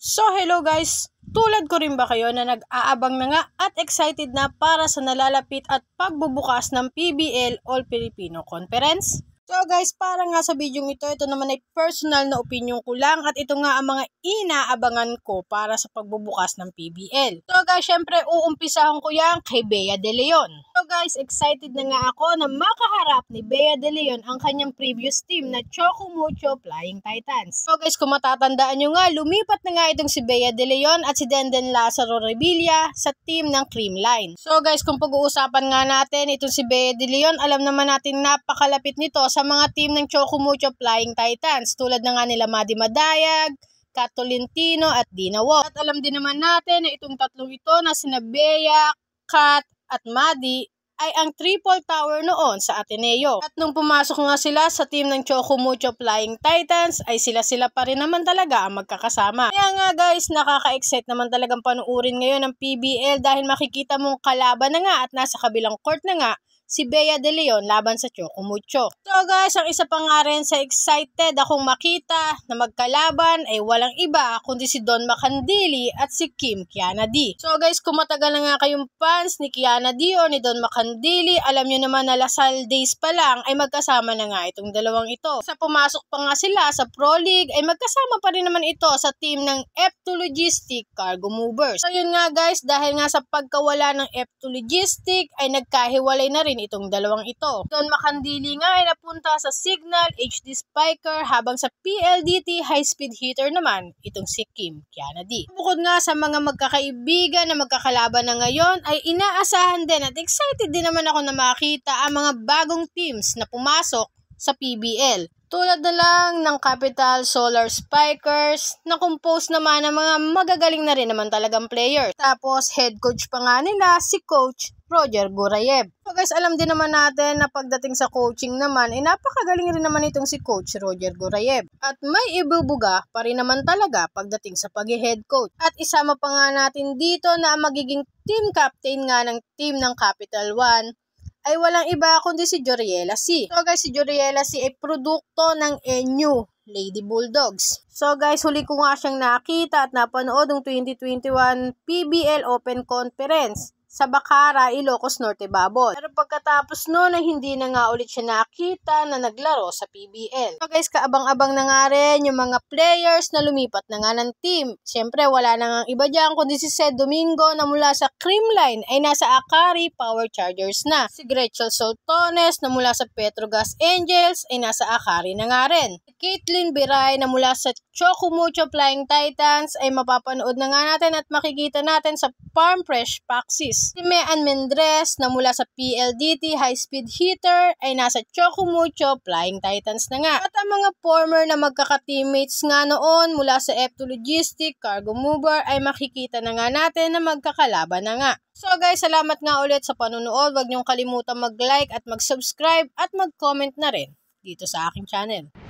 So hello guys, tulad ko rin ba kayo na nag-aabang na nga at excited na para sa nalalapit at pagbubukas ng PBL All Filipino Conference? So guys, para nga sa video ito naman ay personal na opinion ko lang at ito nga ang mga inaabangan ko para sa pagbubukas ng PBL. So guys, syempre uumpisahan ko yan kay Bea De Leon. So guys, excited na nga ako na makaharap ni Bea De Leon ang kanyang previous team na Choco Mucho Flying Titans. So guys, kung matatandaan nyo nga, lumipat na nga itong si Bea De Leon at si Denden Lazaro Revilla sa team ng Creamline. So guys, kung pag-uusapan nga natin itong si Bea De Leon, alam naman natin napakalapit nito sa mga team ng Choco Mucho Flying Titans tulad na nga nila Madi Madayag, Kat Tolentino at Dina Wong. At alam din naman natin na itong tatlong ito na sina Bea, Kat at Madi ay ang triple tower noon sa Ateneo. At nung pumasok nga sila sa team ng Choco Mucho Flying Titans ay sila pa rin naman talaga ang magkakasama. Kaya nga guys, nakaka-excite naman talagang panuurin ngayon ng PBL dahil makikita mong kalaban na nga at nasa kabilang court na nga si Bea De Leon laban sa Choco Mucho. So guys, ang isa pa nga rin sa excited akong makita na magkalaban ay walang iba kundi si Don Macandili at si Kim Kiana D. So guys, kung matagal na nga kayong fans ni Kiana D o ni Don Macandili, alam nyo naman na Lasal days pa lang ay magkasama na nga itong dalawang ito. Sa pumasok pa nga sila sa Pro League ay magkasama pa rin naman ito sa team ng F2 Logistic Cargo Movers. So yun nga guys, dahil nga sa pagkawala ng F2 Logistic ay nagkahiwalay na rin itong dalawang ito. Don Macandili nga ay napunta sa Signal HD Spiker habang sa PLDT High Speed Hitter naman itong si Kim Kiana D. Bukod nga sa mga magkakaibigan na magkakalaban na ngayon ay inaasahan din at excited din naman ako na makita ang mga bagong teams na pumasok sa PBL. Tulad na lang ng Capital Solar Spikers na compose naman ng mga magagaling na rin naman talagang players. Tapos head coach pa nga nila si Coach Roger Gurayev. So guys, alam din naman natin na pagdating sa coaching naman, napakagaling rin naman itong si Coach Roger Gurayev. At may ibubuga pa rin naman talaga pagdating sa pag-head coach. At isama pa nga natin dito na ang magiging team captain nga ng team ng Capital One ay walang iba kundi si Joriela C. So guys, si Joriela C ay produkto ng NU Lady Bulldogs. So guys, huli ko nga siyang nakita at napanood ng 2021 PBL Open Conference sa Bacara, Ilocos Norte, Babol. Pero pagkatapos noon ay hindi na nga ulit siya nakita na naglaro sa PBL. So guys, kaabang-abang na nga rin yung mga players na lumipat na nga ng team. Siyempre, wala na nga iba dyan kundi si Sed Domingo na mula sa Creamline ay nasa Akari Power Chargers na. Si Gretchen Soltones na mula sa Petrogas Angels ay nasa Akari na nga rin. Si Caitlin Biray na mula sa Choco Mucho Flying Titans ay mapapanood na nga natin at makikita natin sa Farm Fresh Paxis. Si Mean Mendres na mula sa PLDT High Speed Hitter ay nasa Choco Mucho Flying Titans na nga. At ang mga former na magkaka-teammates nga noon mula sa F2 Logistic Cargo Mover ay makikita na nga natin na magkakalaban na nga. So guys, salamat nga ulit sa panunood. Huwag niyong kalimutan mag-like at mag-subscribe at mag-comment na rin dito sa aking channel.